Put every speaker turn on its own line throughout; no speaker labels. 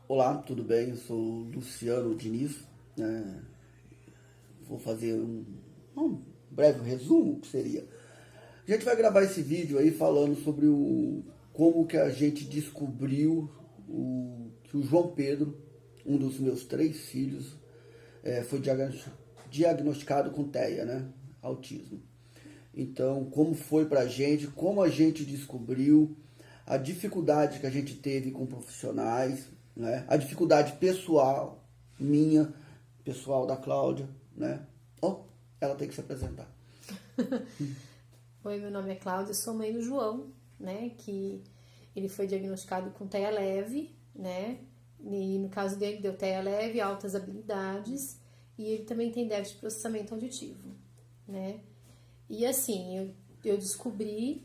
Olá, tudo bem? Eu sou o Luciano Diniz, né? Vou fazer um breve resumo, que seria. A gente vai gravar esse vídeo aí falando sobre como que a gente descobriu que o João Pedro, um dos meus 3 filhos, foi diagnosticado com TEA, né? Autismo. Então, como foi pra gente, como a gente descobriu, a dificuldade que a gente teve com profissionais, né? A dificuldade pessoal minha, pessoal da Cláudia, né? Oh, ela tem que se apresentar.
Oi, meu nome é Cláudia, sou mãe do João, né? Que ele foi diagnosticado com TEA leve, né? E no caso dele deu TEA leve, altas habilidades, e ele também tem déficit de processamento auditivo, né? E assim, eu desconfiei,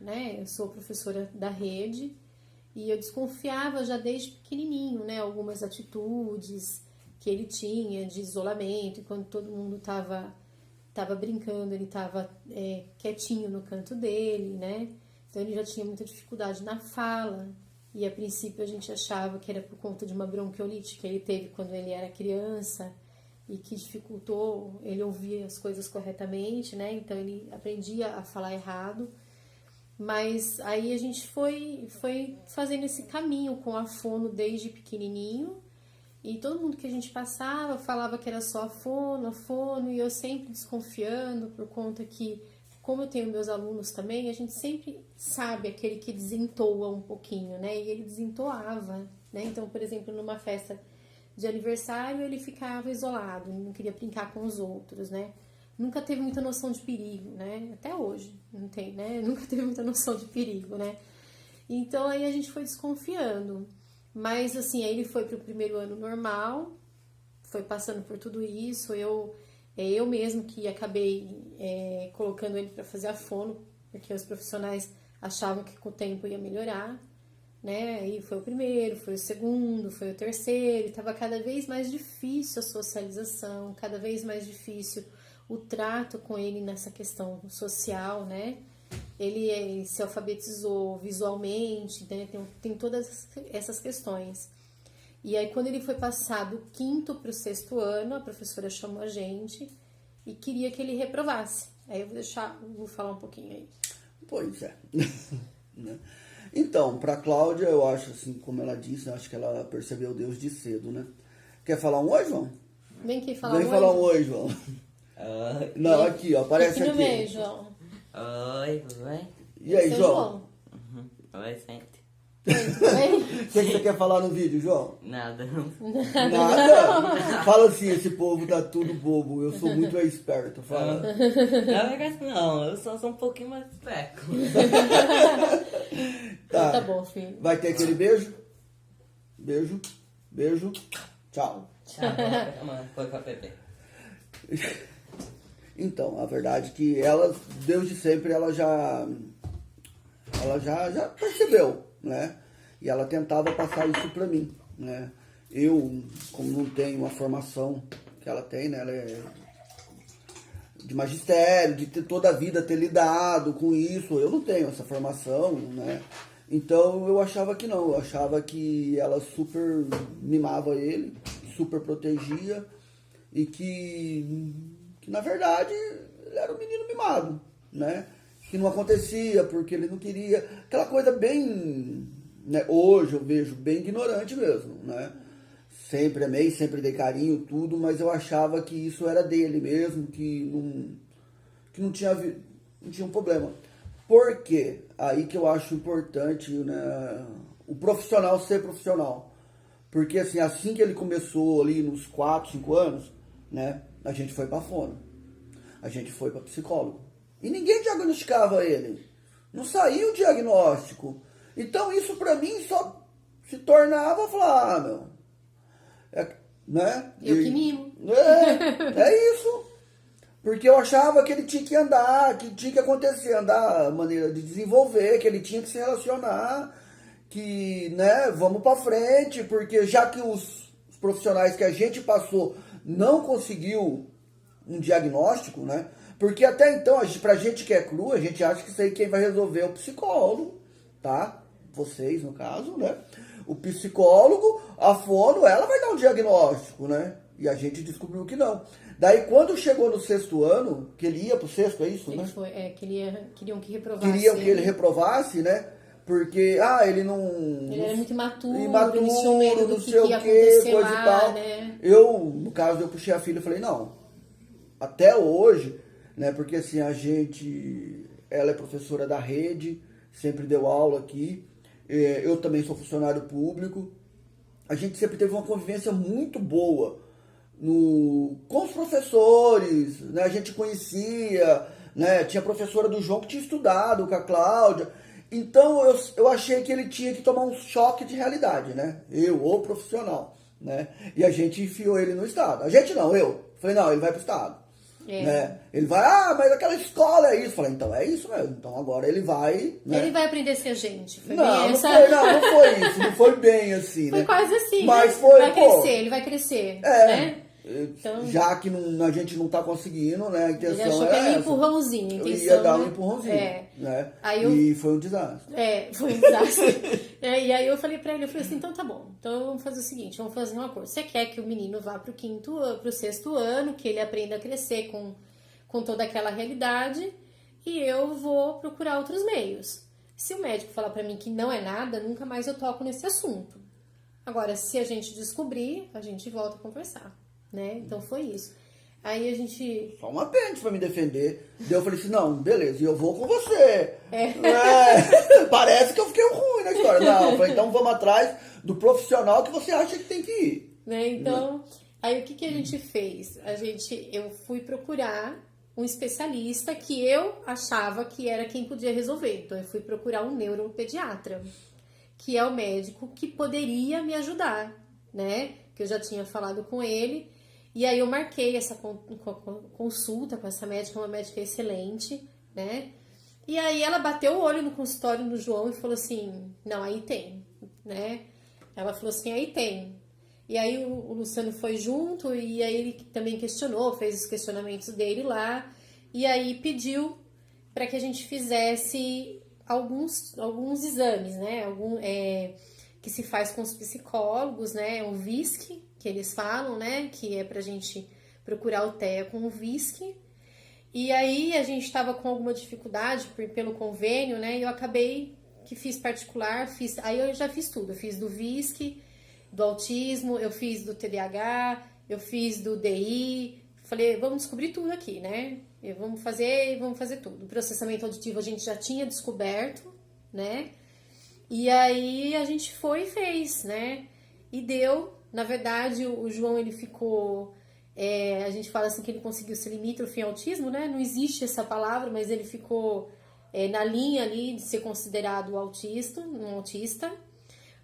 né? Eu sou professora da rede e eu desconfiava já desde pequenininho, né? Algumas atitudes que ele tinha de isolamento, enquanto todo mundo tava brincando, ele tava quietinho no canto dele, né? Então ele já tinha muita dificuldade na fala e a princípio a gente achava que era por conta de uma bronquiolite que ele teve quando ele era criança e que dificultou ele ouvir as coisas corretamente, né? Então ele aprendia a falar errado. Mas aí a gente foi fazendo esse caminho com a fono desde pequenininho. E todo mundo que a gente passava falava que era só a fono, e eu sempre desconfiando por conta que, como eu tenho meus alunos também, a gente sempre sabe aquele que desentoa um pouquinho, né? E ele desentoava, né? Então, por exemplo, numa festa de aniversário, ele ficava isolado, não queria brincar com os outros, né? Nunca teve muita noção de perigo, né? Até hoje, não tem, né? Nunca teve muita noção de perigo, né? Então, aí a gente foi desconfiando. Mas, assim, aí ele foi pro primeiro ano normal, foi passando por tudo isso. Eu mesmo que acabei colocando ele para fazer a fono, porque os profissionais achavam que com o tempo ia melhorar, né? Aí foi o primeiro, foi o segundo, foi o terceiro, estava cada vez mais difícil a socialização, cada vez mais difícil o trato com ele nessa questão social, né? Ele se alfabetizou visualmente, né? Tem todas essas questões. E aí, quando ele foi passar do 5º para o 6º ano, a professora chamou a gente e queria que ele reprovasse. Aí eu vou falar um pouquinho aí.
Pois é. Então, para Cláudia, eu acho assim, como ela disse, eu acho que ela percebeu Deus de cedo, né? Quer falar um oi, João?
Vem aqui falar
Vem
um
falar
oi.
um oi, João. Não, aqui, ó, aparece
Aqui no
aqui.
meio, João.
Oi, tudo bem?
E aí,
Esse é o
João?
Oi, gente.
Oi, tudo bem?
O que você quer falar no vídeo, João?
Nada.
Nada? Fala assim, esse povo tá tudo bobo, eu sou muito esperto, fala.
Na verdade, não, eu só sou um pouquinho mais esperto.
Tá bom, filho.
Vai ter aquele beijo? Beijo, beijo, tchau.
Tchau, mano. Foi com a Pepe.
Então, a verdade é que ela, desde sempre, ela já percebeu, né? E ela tentava passar isso pra mim, né? Eu, como não tenho uma formação que ela tem, né? Ela é de magistério, de ter toda a vida ter lidado com isso. Eu não tenho essa formação, né? Então eu achava que não, eu achava que ela super mimava ele, super protegia e que na verdade ele era um menino mimado, né? Que não acontecia porque ele não queria, aquela coisa bem, né? Hoje eu vejo bem ignorante mesmo, né? Sempre amei, sempre dei carinho, tudo, mas eu achava que isso era dele mesmo, que não tinha um problema. Por quê? Aí que eu acho importante, né, o profissional ser profissional. Porque assim que ele começou ali nos 4, 5 anos, né, a gente foi pra fono. A gente foi pra psicólogo. E ninguém diagnosticava ele. Não saiu o diagnóstico. Então isso pra mim só se tornava falar, meu, né?
Eu que mimo.
É isso. Porque eu achava que ele tinha que andar, que tinha que acontecer, andar, a maneira de desenvolver, que ele tinha que se relacionar, que, né, vamos pra frente, porque já que os profissionais que a gente passou não conseguiu um diagnóstico, né? Porque até então, pra gente que é cru, a gente acha que isso aí quem vai resolver é o psicólogo, tá? vocês no caso, né? O psicólogo, a fono, ela vai dar um diagnóstico, né? E a gente descobriu que não. Daí, quando chegou no 6º ano, que ele ia pro 6º, é isso,
Ele
né?
foi, queriam que reprovasse.
Queriam que ele reprovasse, né? Porque, ele não...
Ele era muito imaturo,
imaturo,
eles tinham medo do
não
que
sei
ia
o quê,
acontecer
coisa
lá,
e tal.
né?
No caso, eu puxei a filha e falei, não, até hoje, né? Porque assim, ela é professora da rede, sempre deu aula aqui, eu também sou funcionário público, a gente sempre teve uma convivência muito boa com os professores, né? A gente conhecia, né? Tinha a professora do João que tinha estudado com a Cláudia. Então eu achei que ele tinha que tomar um choque de realidade, né? O profissional, né? E a gente enfiou ele no estado. A gente não, eu. Falei, não, ele vai pro estado. Né? Ele vai, mas aquela escola é isso. Falei, então é isso mesmo. Então agora ele vai. Né?
Ele vai aprender a ser gente. Foi
não,
bem
não
essa...
foi, não foi isso. Não foi bem assim,
Foi
né?
quase assim,
mas
né?
foi,
Ele vai crescer,
É,
né? Então,
já que a gente não tá conseguindo, né? A intenção
ele achou que era um empurrãozinho. A
Eu
intenção,
ia dar um
né?
empurrãozinho, né?
Aí
E foi um desastre.
foi um desastre. E aí eu falei pra ele, assim, então tá bom. Então vamos fazer o seguinte, vamos fazer um acordo. Você quer que o menino vá pro 6º ano, que ele aprenda a crescer com toda aquela realidade, e eu vou procurar outros meios. Se o médico falar pra mim que não é nada, nunca mais eu toco nesse assunto. Agora, se a gente descobrir, a gente volta a conversar, né? Então foi isso. Aí a gente...
Só um apêndice pra me defender. Daí eu falei assim, não, beleza, e eu vou com você. Parece que eu fiquei ruim na história. Não, eu falei, então vamos atrás do profissional que você acha que tem que ir.
Né? Então, aí o que a gente fez? Eu fui procurar um especialista que eu achava que era quem podia resolver. Então eu fui procurar um neuropediatra, que é o médico que poderia me ajudar, né? Que eu já tinha falado com ele. E aí eu marquei essa consulta com essa médica, uma médica excelente, né? E aí ela bateu o olho no consultório do João e falou assim, não, aí tem, né? Ela falou assim, aí tem. E aí o Luciano foi junto e aí ele também questionou, fez os questionamentos dele lá. E aí pediu para que a gente fizesse alguns exames, né? Que se faz com os psicólogos, né? O VISC, que eles falam, né? Que é pra gente procurar o TEA com o VISC. E aí a gente estava com alguma dificuldade pelo convênio, né? E eu acabei que fiz particular, aí eu já fiz tudo. Eu fiz do VISC, do autismo, eu fiz do TDAH, eu fiz do DI. Falei, vamos descobrir tudo aqui, né? Vamos fazer tudo. O processamento auditivo a gente já tinha descoberto, né? E aí a gente foi e fez, né? E deu. Na verdade, o João, ele ficou... a gente fala assim que ele conseguiu ser limítrofe em autismo, né? Não existe essa palavra, mas ele ficou na linha ali de ser considerado um autista.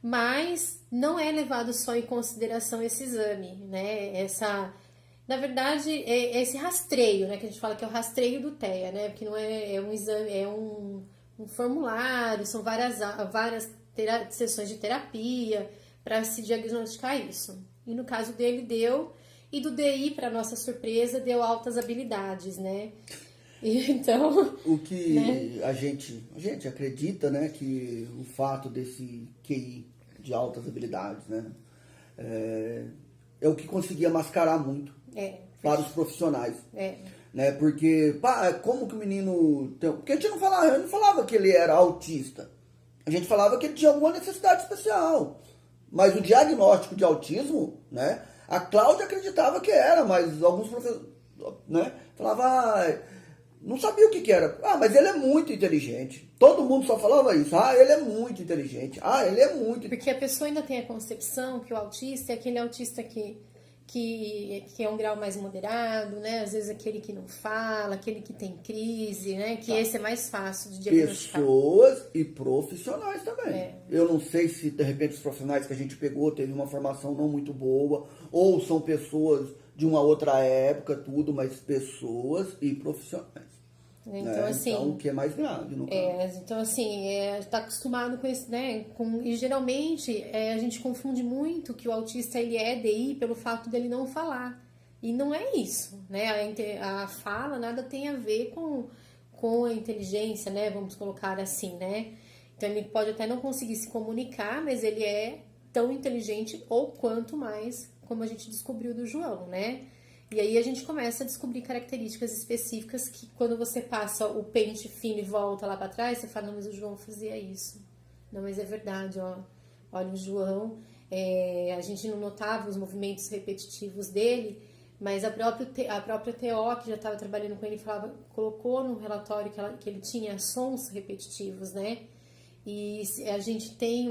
Mas não é levado só em consideração esse exame, né? Na verdade, é esse rastreio, né? Que a gente fala que é o rastreio do TEA, né? Porque não é um exame, é um formulário, são várias sessões de terapia para se diagnosticar isso. E no caso dele deu, e do DI, para nossa surpresa, deu altas habilidades, né? Então...
O que a gente acredita, né? Que o fato desse QI de altas habilidades, né? É o que conseguia mascarar muito para os profissionais. Né? Porque, como que o menino... Porque a gente não falava que ele era autista. A gente falava que ele tinha alguma necessidade especial. Mas o diagnóstico de autismo, né? A Cláudia acreditava que era, mas alguns professores, né? Falavam, não sabia o que era. Mas ele é muito inteligente. Todo mundo só falava isso. Ele é muito inteligente. Ele é muito...
Porque a pessoa ainda tem a concepção que o autista é aquele autista que é um grau mais moderado, né? Às vezes aquele que não fala, aquele que tem crise, né? Que esse é mais fácil de diagnosticar.
Pessoas e profissionais também. Eu não sei se, de repente, os profissionais que a gente pegou teve uma formação não muito boa, ou são pessoas de uma outra época, tudo, mas pessoas e profissionais.
Então, assim...
Então, o que é mais grave, no caso.
Então, assim, tá acostumado com isso, né? E geralmente a gente confunde muito que o autista ele é DI pelo fato dele não falar. E não é isso, né? A fala nada tem a ver com a inteligência, né? Vamos colocar assim, né? Então ele pode até não conseguir se comunicar, mas ele é tão inteligente ou quanto mais, como a gente descobriu do João, né? E aí a gente começa a descobrir características específicas que quando você passa o pente fino e volta lá para trás, você fala, não, mas o João fazia isso. Não, mas é verdade, ó. Olha, o João, a gente não notava os movimentos repetitivos dele, mas a própria TO, que já estava trabalhando com ele, colocou no relatório que ele tinha sons repetitivos, né? E a gente tem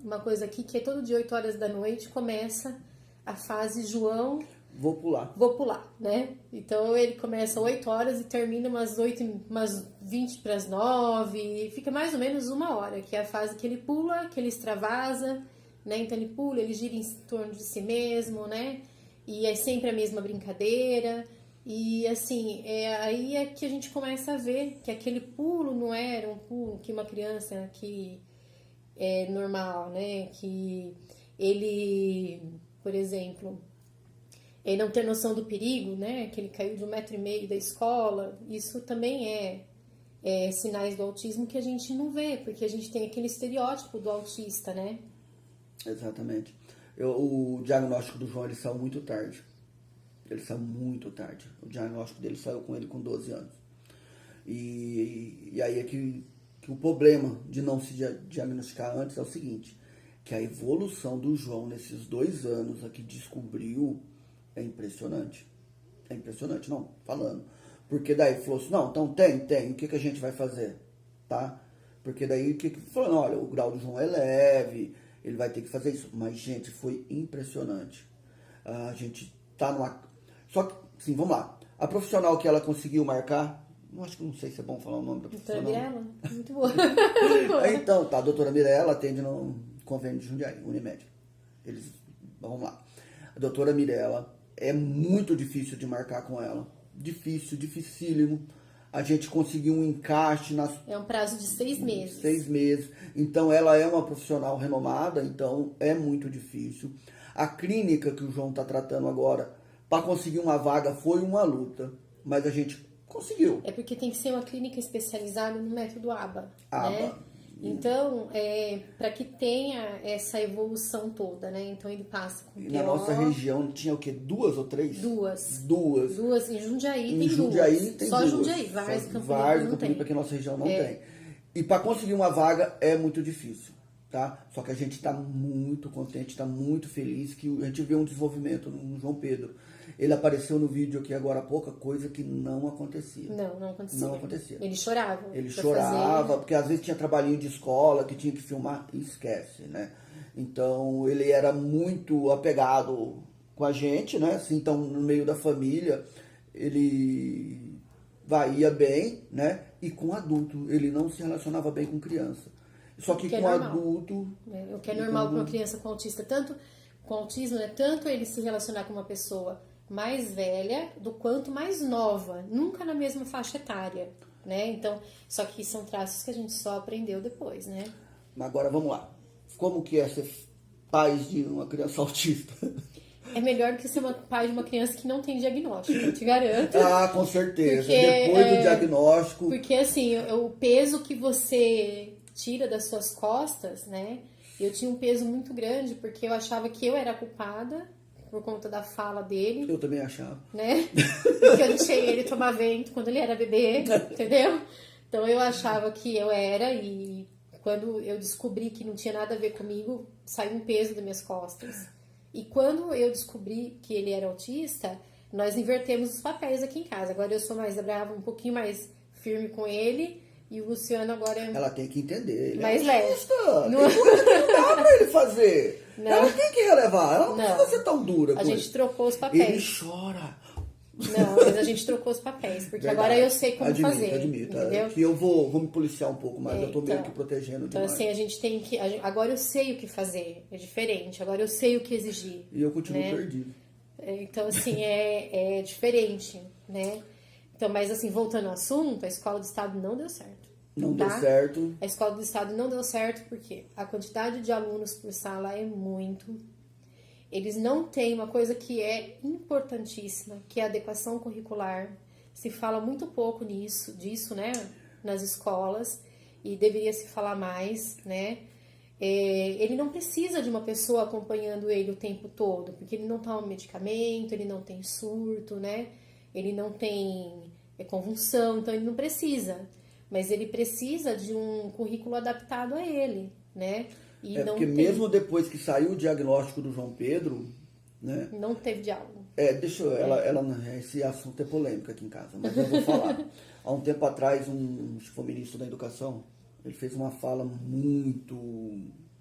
uma coisa aqui que é todo dia 8 horas da noite começa a fase João...
Vou pular.
Vou pular, né? Então ele começa 8 horas e termina umas 20 para as 9, e fica mais ou menos 1 hora, que é a fase que ele pula, que ele extravasa, né? Então ele pula, ele gira em torno de si mesmo, né? E é sempre a mesma brincadeira. E assim, aí é que a gente começa a ver que aquele pulo não era um pulo que uma criança que é normal, né? Que ele, por exemplo... Ele não ter noção do perigo, né? Que ele caiu de 1,5 metro da escola. Isso também é sinais do autismo que a gente não vê, porque a gente tem aquele estereótipo do autista, né?
Exatamente. O diagnóstico do João, ele saiu muito tarde. Ele saiu muito tarde. O diagnóstico dele saiu com ele com 12 anos. E aí é que o problema de não se diagnosticar antes é o seguinte, que a evolução do João nesses 2 anos aqui descobriu... É impressionante. É impressionante, não, falando. Porque daí falou assim, não, então tem. O que a gente vai fazer? Tá? Porque daí, falando, olha, o grau do João é leve, ele vai ter que fazer isso. Mas, gente, foi impressionante. A gente tá numa... Só que, sim, vamos lá. A profissional que ela conseguiu marcar, não sei se é bom falar o nome da profissional.
Doutora Mirella, muito boa.
Então, tá, a doutora Mirella atende no convênio de Jundiaí, Unimed. Vamos lá. A doutora Mirella... É muito difícil de marcar com ela. Dificílimo. A gente conseguiu um encaixe nas...
É um prazo de 6 meses.
6 meses. Então, ela é uma profissional renomada, então é muito difícil. A clínica que o João está tratando agora, para conseguir uma vaga, foi uma luta. Mas a gente conseguiu.
É porque tem que ser uma clínica especializada no método ABA.
ABA.
Né? Então, para que tenha essa evolução toda, né? Então ele passa com
E na nossa região tinha o quê? 2 ou 3?
Duas. Em Jundiaí
em
tem
Jundiaí
2.
Tem
Só
2.
Jundiaí, Várzea e Campo Limpo
Limpo, que a nossa região não tem. E para conseguir uma vaga é muito difícil, tá? Só que a gente está muito contente, está muito feliz que a gente vê um desenvolvimento no João Pedro. Ele apareceu no vídeo aqui agora há pouca coisa que não acontecia.
Não acontecia.
Não acontecia.
Ele chorava.
Ele chorava, porque às vezes tinha trabalhinho de escola que tinha que filmar e esquece, né? Então ele era muito apegado com a gente, né? Assim, então no meio da família ele ia bem, né? E com adulto, ele não se relacionava bem com criança. Só que com adulto...
O que é normal para uma criança com autismo, né? Tanto ele se relacionar com uma pessoa mais velha do quanto mais nova, nunca na mesma faixa etária, né? Então, só que são traços que a gente só aprendeu depois, né?
Agora vamos lá. Como que é ser pai de uma criança autista?
É melhor do que ser pai de uma criança que não tem diagnóstico, eu te garanto.
Ah, com certeza.
Porque,
depois do diagnóstico...
Porque, assim, o peso que você tira das suas costas, né? Eu tinha um peso muito grande, porque eu achava que eu era a culpada por conta da fala dele.
Eu também achava.
Né? Porque eu deixei ele tomar vento quando ele era bebê, entendeu? Então eu achava que eu era, e quando eu descobri que não tinha nada a ver comigo, saiu um peso das minhas costas. E quando eu descobri que ele era autista, nós invertemos os papéis aqui em casa. Agora eu sou mais brava, um pouquinho mais firme com ele, e o Luciano agora é...
Ela tem que entender. Ele
mais
é
leve.
Não... Tem coisa que não dá pra ele fazer.
Não.
Ela tem que relevar. Ela não precisa ser tão dura.
A gente trocou os papéis.
Ele chora.
Não, mas a gente trocou os papéis, porque verdade. Agora eu sei como fazer.
Admito.
Entendeu?
Que eu vou me policiar um pouco mais. Eu tô meio que protegendo demais.
Então, assim, a gente tem que... Agora eu sei o que fazer. É diferente. Agora eu sei o que exigir.
E eu continuo perdido.
Então, assim, é diferente, né? Então, mas assim, voltando ao assunto, a escola do estado não deu certo.
Não deu certo.
A escola do estado não deu certo porque a quantidade de alunos por sala é muito. Eles não têm uma coisa que é importantíssima, que é a adequação curricular. Se fala muito pouco disso, né, nas escolas. e deveria se falar mais, né? Ele não precisa de uma pessoa acompanhando ele o tempo todo, porque ele não toma medicamento, ele não tem surto, né? Ele não tem convulsão, então ele não precisa. Mas ele precisa de um currículo adaptado a ele, né? E não
porque mesmo depois que saiu o diagnóstico do João Pedro, né?
Não teve diálogo.
Deixa eu, esse assunto é polêmico aqui em casa, mas eu vou falar. Há um tempo atrás, acho que foi o ministro da Educação, ele fez uma fala muito,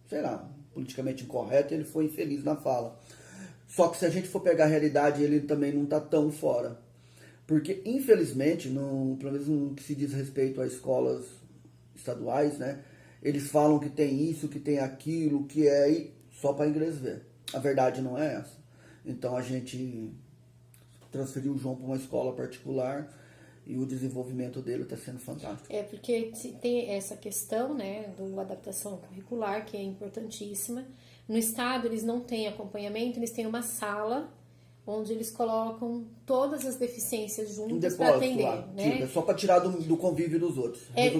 sei lá, politicamente incorreta, e ele foi infeliz na fala. Só que se a gente for pegar a realidade, ele também não está tão fora. Porque, infelizmente, pelo menos no que se diz respeito a escolas estaduais, né, eles falam que tem isso, que tem aquilo, que é só para inglês ver. A verdade não é essa. Então a gente transferiu o João para uma escola particular e o desenvolvimento dele está sendo fantástico.
Porque tem essa questão, né, da adaptação curricular, que é importantíssima. No estado eles não têm acompanhamento, eles têm uma sala onde eles colocam todas as deficiências juntas para atender,
lá,
né?
É só para tirar do convívio dos outros.
É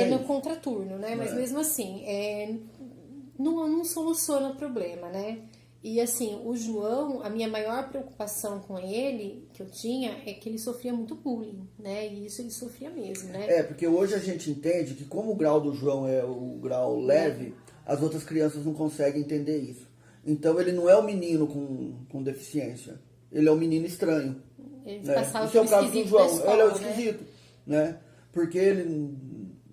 no contraturno, né? Mas mesmo assim, não soluciona o problema, né? E assim, o João, a minha maior preocupação com ele, que eu tinha, é que ele sofria muito bullying, né? E isso ele sofria mesmo, né?
Porque hoje a gente entende que como o grau do João é o grau leve, as outras crianças não conseguem entender isso. Então ele não é um menino com deficiência, ele é um menino estranho.
Ele
né?
passava
Isso é o caso do João,
escola,
ele é o esquisito, né? Porque ele...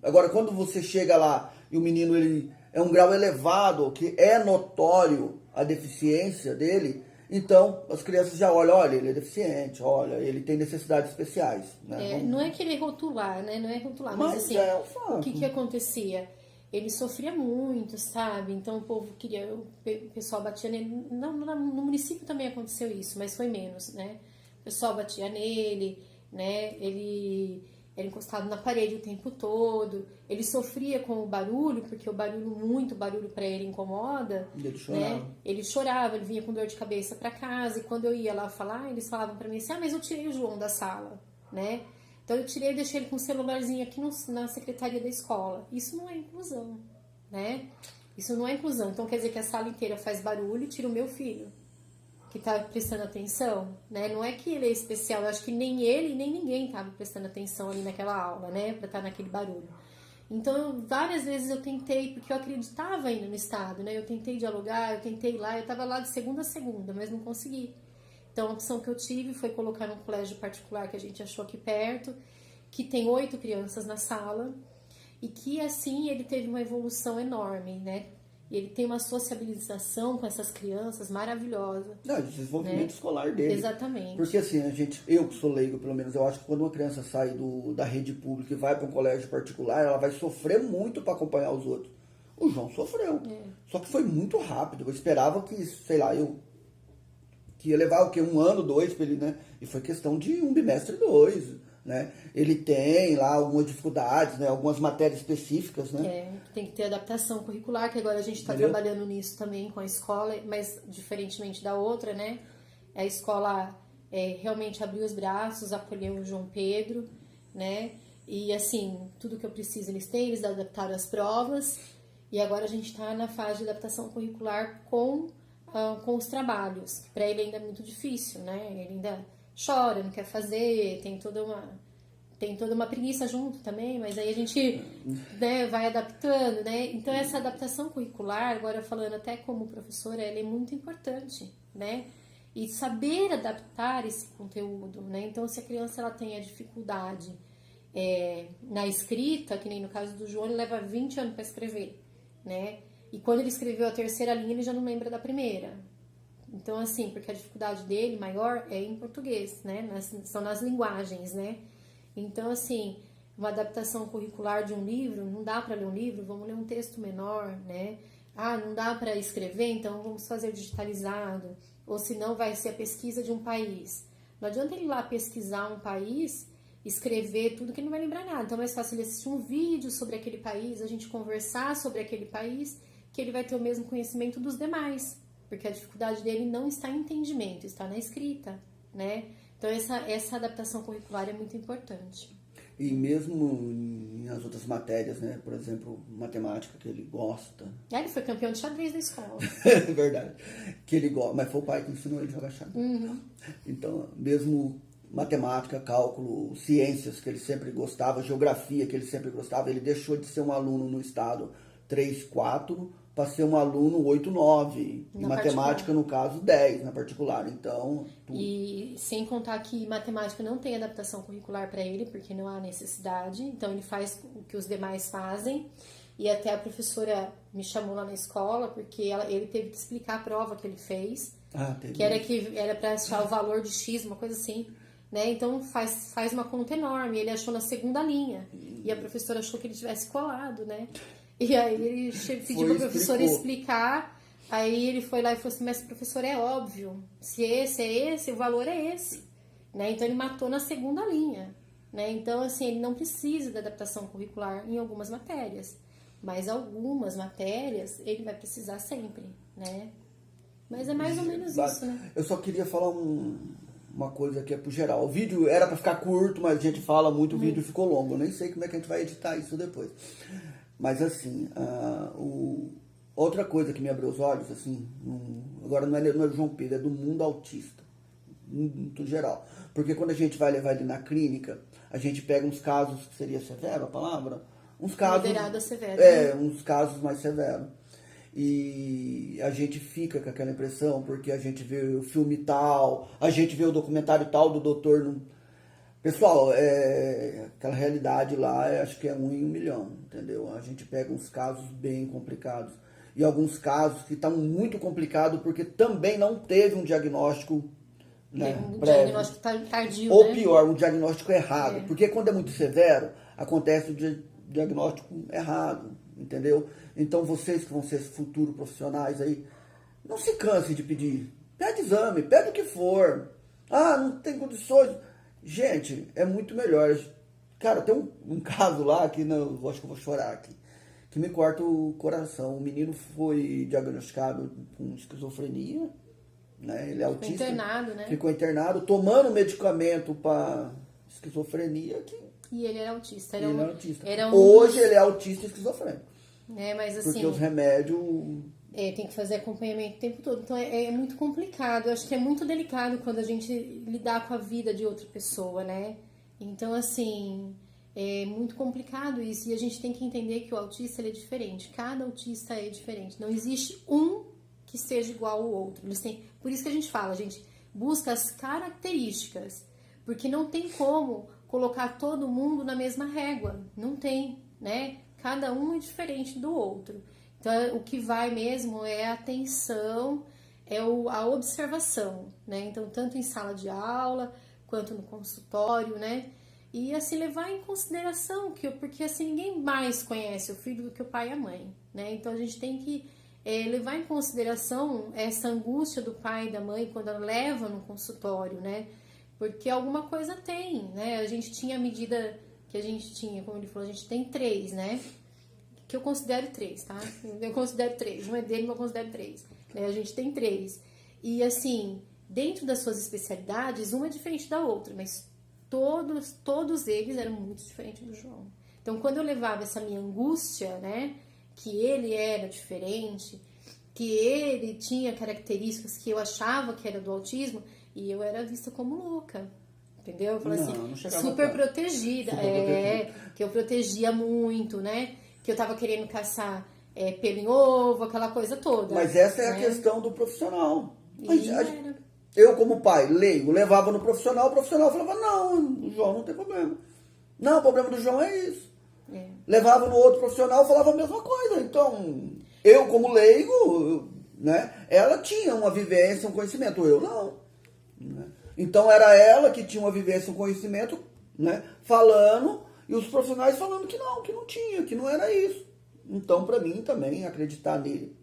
Agora, quando você chega lá e o menino ele é um grau elevado, que é notório a deficiência dele, então as crianças já olham, olha, ele é deficiente, olha, ele tem necessidades especiais. Né?
Não é querer rotular, né? Não é rotular, mas assim,
é um fato.
o que acontecia? Ele sofria muito, sabe? Então o povo queria, o pessoal batia nele. Não, no município também aconteceu isso, mas foi menos, né? O pessoal batia nele, né? Ele era encostado na parede o tempo todo. Ele sofria com o barulho, porque muito barulho para ele incomoda.
Ele chorava.
Né? Ele chorava, ele vinha com dor de cabeça para casa. E quando eu ia lá falar, eles falavam para mim assim: mas eu tirei o João da sala, né? Então eu tirei e deixei ele com um celularzinho aqui na secretaria da escola. Isso não é inclusão, né? Isso não é inclusão. Então quer dizer que a sala inteira faz barulho e tira o meu filho, que tá prestando atenção, né? Não é que ele é especial, eu acho que nem ele nem ninguém tava prestando atenção ali naquela aula, né? Pra estar naquele barulho. Então, várias vezes eu tentei, porque eu acreditava ainda no Estado, né? Eu tentei dialogar, eu tentei ir lá, eu tava lá de segunda a segunda, mas não consegui. Então, a opção que eu tive foi colocar num colégio particular que a gente achou aqui perto, que tem 8 crianças na sala, e que, assim, ele teve uma evolução enorme, né? E ele tem uma sociabilização com essas crianças maravilhosa.
Não, desenvolvimento escolar dele.
Exatamente.
Porque assim, eu que sou leigo, pelo menos, eu acho que quando uma criança sai da rede pública e vai para um colégio particular, ela vai sofrer muito para acompanhar os outros. O João sofreu. Só que foi muito rápido. Eu esperava que, sei lá, que ia levar o quê? 1 ano, 2 para ele, né? E foi questão de 1 bimestre, 2. Né? Ele tem lá algumas dificuldades, né? Algumas matérias específicas, né?
Tem que ter adaptação curricular, que agora a gente está trabalhando nisso também com a escola, mas diferentemente da outra, né? A escola realmente abriu os braços, acolheu o João Pedro, né? E assim, tudo que eu preciso eles têm, eles adaptaram as provas, e agora a gente está na fase de adaptação curricular com os trabalhos, que para ele ainda é muito difícil, né? Ele ainda chora, não quer fazer, tem toda uma preguiça junto também, mas aí a gente vai adaptando, né? Então essa adaptação curricular, agora falando até como professora, ela é muito importante, né? E saber adaptar esse conteúdo, né? Então se a criança ela tem a dificuldade na escrita, que nem no caso do João, ele leva 20 anos para escrever, né? E quando ele escreveu a 3ª linha, ele já não lembra da primeira. Então, assim, porque a dificuldade dele maior é em português, né? São nas linguagens, né? Então, assim, uma adaptação curricular de um livro, não dá para ler um livro, vamos ler um texto menor, né? Não dá para escrever, então vamos fazer digitalizado. Ou senão vai ser a pesquisa de um país. Não adianta ele ir lá pesquisar um país, escrever tudo que ele não vai lembrar nada. Então é mais fácil ele assistir um vídeo sobre aquele país, a gente conversar sobre aquele país, que ele vai ter o mesmo conhecimento dos demais. Porque a dificuldade dele não está em entendimento, está na escrita, né? Então essa adaptação curricular é muito importante.
E mesmo nas outras matérias, né? Por exemplo, matemática, que ele gosta.
Ele foi campeão de xadrez da escola.
É verdade. Que ele gosta. Mas foi o pai que ensinou ele a jogar xadrez.
Uhum.
Então, mesmo matemática, cálculo, ciências, que ele sempre gostava, geografia, que ele sempre gostava, ele deixou de ser um aluno no estado 3, 4, para ser um aluno 8, 9. E matemática, no caso, 10 na particular. Então,
e sem contar que matemática não tem adaptação curricular para ele, porque não há necessidade. Então, ele faz o que os demais fazem. E até a professora me chamou lá na escola, porque ele teve que explicar a prova que ele fez. Que era para achar o valor de X, uma coisa assim. Né? Então, faz uma conta enorme. Ele achou na segunda linha. E a professora achou que ele tivesse colado, né? E aí ele pediu para a professora explicar, aí ele foi lá e falou assim, mas professor, é óbvio, se esse é esse, o valor é esse, né? Então ele matou na segunda linha, né? Então assim, ele não precisa da adaptação curricular em algumas matérias, mas algumas matérias ele vai precisar sempre, né? Mas é mais ou menos isso, né?
Eu só queria falar uma coisa aqui pro geral. O vídeo era para ficar curto, mas a gente fala muito, o vídeo ficou longo, eu nem sei como é que a gente vai editar isso depois. Mas assim, outra coisa que me abriu os olhos, assim, agora não é do João Pedro, é do mundo autista, no geral. Porque quando a gente vai levar ele na clínica, a gente pega uns casos, que seria severo a palavra? Uns casos...
Moderado a severo.
Uns casos mais severos. E a gente fica com aquela impressão, porque a gente vê o filme tal, a gente vê o documentário tal do doutor... Pessoal, aquela realidade lá, acho que é 1 em 1 milhão, entendeu? A gente pega uns casos bem complicados. E alguns casos que estão muito complicados porque também não teve um diagnóstico, né,
diagnóstico tardio,
ou
né?
pior, um diagnóstico errado. Porque quando é muito severo, acontece o diagnóstico errado, entendeu? Então vocês que vão ser futuros profissionais aí, não se cansem de pedir. Pede exame, pede o que for. Ah, não tem condições... Gente, é muito melhor. Cara, tem um caso lá que acho que eu vou chorar aqui, que me corta o coração. O menino foi diagnosticado com esquizofrenia, né? Ele é autista.
Ficou internado, né?
Ficou internado, tomando medicamento para esquizofrenia.
E ele era autista.
Ele era autista.
Hoje
ele é autista e esquizofrênico.
Mas assim...
Porque os remédios...
tem que fazer acompanhamento o tempo todo. Então é muito complicado. Eu acho que é muito delicado quando a gente lidar com a vida de outra pessoa, né? Então, assim, é muito complicado isso. E a gente tem que entender que o autista ele é diferente. Cada autista é diferente. Não existe um que seja igual ao outro. Por isso que a gente fala, a gente busca as características. Porque não tem como colocar todo mundo na mesma régua. Não tem, né? Cada um é diferente do outro. Então, o que vai mesmo é a atenção, a observação, né? Então, tanto em sala de aula, quanto no consultório, né? E, assim, levar em consideração, porque, assim, ninguém mais conhece o filho do que o pai e a mãe, né? Então, a gente tem que levar em consideração essa angústia do pai e da mãe quando ela leva no consultório, né? Porque alguma coisa tem, né? A gente tinha a medida que a gente tinha, como ele falou, a gente tem 3, né? Que eu considero 3, tá? Eu considero 3. Um é dele, mas eu considero 3. A gente tem 3. E, assim, dentro das suas especialidades, uma é diferente da outra, mas todos eles eram muito diferentes do João. Então, quando eu levava essa minha angústia, né? Que ele era diferente, que ele tinha características que eu achava que era do autismo, e eu era vista como louca. Entendeu? Eu falei super protegida. Que eu protegia muito, né? Que eu tava querendo caçar pelo em ovo, aquela coisa toda.
Mas essa é a questão do profissional. Eu, como pai, leigo, levava no profissional, o profissional falava, não, o João não tem problema. Não, o problema do João é isso. Levava no outro profissional, falava a mesma coisa. Então, eu como leigo, né, ela tinha uma vivência, um conhecimento, eu não. Né? Então, era ela que tinha uma vivência, um conhecimento, né, falando... E os profissionais falando que não tinha, que não era isso. Então, para mim, também, acreditar nele.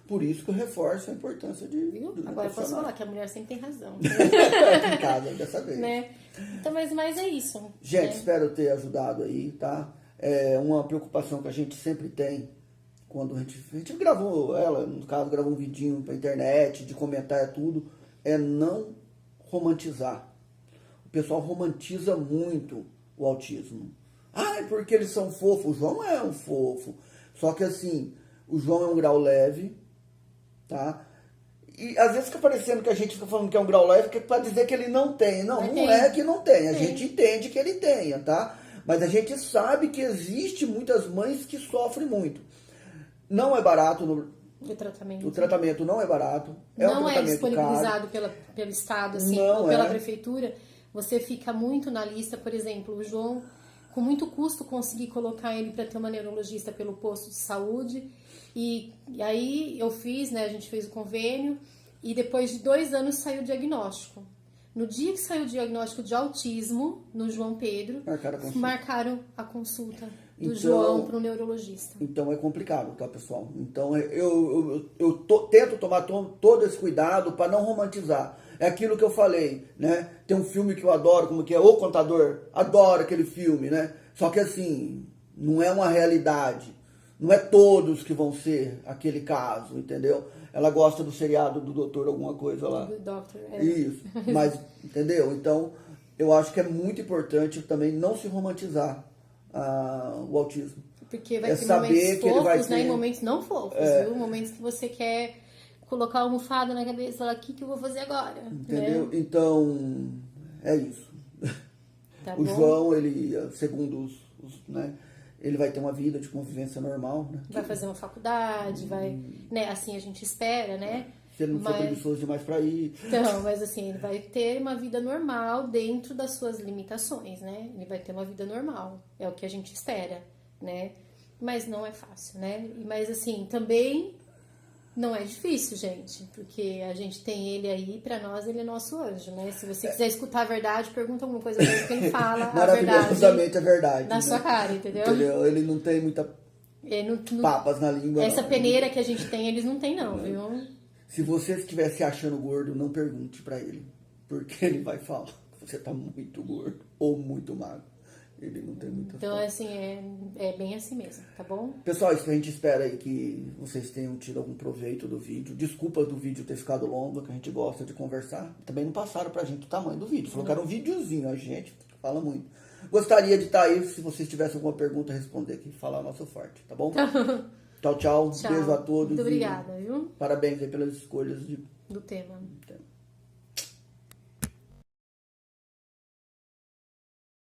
Por isso que eu reforço a importância de...
Agora eu posso falar que a mulher sempre tem razão.
Aqui em casa, dessa vez.
Né? Então, mas é isso.
Gente, espero ter ajudado aí, tá? É uma preocupação que a gente sempre tem. Quando a gente gravou ela, no caso, gravou um vidinho pra internet, de comentar tudo. É não romantizar. O pessoal romantiza muito o autismo. Ah, é porque eles são fofos. O João é um fofo. Só que assim, o João é um grau leve, tá? E às vezes fica parecendo que a gente fica falando que é um grau leve, que é pra dizer que ele não tem. Não, não é que não tem. A gente entende que ele tenha, tá? Mas a gente sabe que existe muitas mães que sofrem muito. Não é barato
O tratamento.
O tratamento não é barato.
Não
um
é
tratamento
disponibilizado
caro.
pelo Estado, assim,
Não
ou pela
é.
prefeitura. Você fica muito na lista, por exemplo, o João, com muito custo, consegui colocar ele para ter uma neurologista pelo posto de saúde. E aí eu fiz, né? A gente fez o convênio e depois de 2 anos saiu o diagnóstico. No dia que saiu o diagnóstico de autismo no João Pedro, marcaram a consulta do
Então,
João para o neurologista.
Então é complicado, tá, pessoal? Então tento tomar todo esse cuidado para não romantizar. É aquilo que eu falei, né? Tem um filme que eu adoro, como que é O Contador. Adoro aquele filme, né? Só que assim, não é uma realidade. Não é todos que vão ser aquele caso, entendeu? Ela gosta do seriado do doutor alguma coisa lá.
Do Doctor,
Isso, mas, entendeu? Então, eu acho que é muito importante também não se romantizar o autismo.
Porque vai ter
saber
momentos
que ele vai
fofos, né?
ter...
E momentos não fofos, viu? Momentos que você quer colocar a almofada na cabeça e falar, o que eu vou fazer agora?
Entendeu?
Né?
Então, é isso.
Tá
O
bom?
João, ele, segundo né? Ele vai ter uma vida de convivência normal, né?
Vai fazer uma faculdade, vai... Né? Assim a gente espera, né?
Se ele não for preguiçoso demais pra ir.
Então, mas assim, ele vai ter uma vida normal dentro das suas limitações, né? Ele vai ter uma vida normal. É o que a gente espera, né? Mas não é fácil, né? Mas assim, também não é difícil, gente. Porque a gente tem ele aí, pra nós ele é nosso anjo, né? Se você quiser escutar a verdade, pergunta alguma coisa pra ele que ele fala a verdade.
Maravilhosamente a verdade.
Na
né?
sua cara, entendeu?
Ele não tem muita papas na língua.
Essa
não.
peneira que a gente tem, eles não têm não, viu?
Se você estiver se achando gordo, não pergunte pra ele. Porque ele vai falar que você tá muito gordo ou muito magro. Ele não tem muita
Então, assim, é bem assim mesmo, tá bom?
Pessoal, isso a gente espera aí que vocês tenham tido algum proveito do vídeo. Desculpa do vídeo ter ficado longo, que a gente gosta de conversar. Também não passaram pra gente o tamanho do vídeo. Falou que era um videozinho, a gente fala muito. Gostaria de estar aí, se vocês tivessem alguma pergunta, responder aqui, falar nosso forte, tá bom? Tchau, tchau.
Tchau.
Beijo a todos.
Muito obrigada, viu?
Parabéns aí pelas escolhas
Do tema.
tema.